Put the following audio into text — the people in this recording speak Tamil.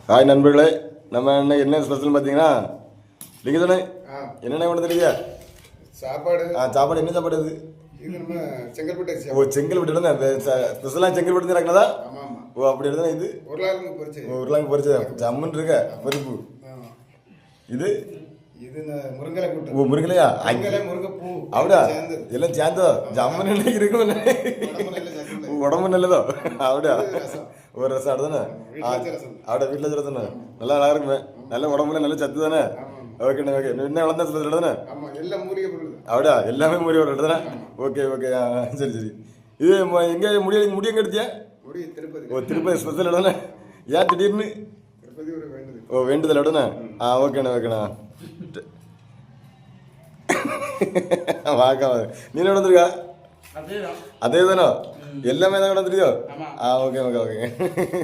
ஹாய் நண்பர்களே, நம்ம என்ன ஸ்பெஷல் பார்த்தீங்கன்னா நீங்கள் தானே என்னென்ன கொண்டு வந்துருக்கீங்க? சாப்பாடு. சாப்பாடு என்ன சாப்பாடு அது? இது நம்ம செங்கல்பட்டு. ஓ, செங்கல்பட்டு ஸ்பெஷலாக செங்கல்பட்டு இறக்குனதா? ஓ, அப்படி இருந்தா இது உருளைக்கிழங்கு பொரிச்சது ஜம்முன்னு இருக்க பருப்பு. இது இது முருங்கலை கூட்டு. ஓ, முருங்கலையா? முருங்கைப்பூ அப்படியா? எல்லாம் சேர்ந்ததோ ஜம்முன்னு இருக்கும். உடம்பு நல்லதோ? அப்படியா? ஒரு ரசம் அப்படிதானே? அப்படியே வீட்டில் ரசம் தானே? நல்லா நல்லா இருக்குமே. நல்ல உடம்புல நல்ல சத்து தானே? ஓகேண்ணே, ஓகே. என்ன வளர்ந்தா ஸ்பெஷல் தானே? அப்படியா? எல்லாமே மூலிகை பொருள் தானே? Okay okay. சரி சரி. இது எங்கே முடி எங்கே எடுத்தியா? ஓ, திருப்பதி ஸ்பெஷல் தானே? ஏன் திடீர்னு? ஓ, வேண்டுதல் உடனே? ஓகேண்ணா ஓகேண்ணா. வாக்கா, நீ என்ன வந்துருக்கா? அதே தானோ? எல்லாமே தான் வந்துருக்கியோ? Okay okay okay.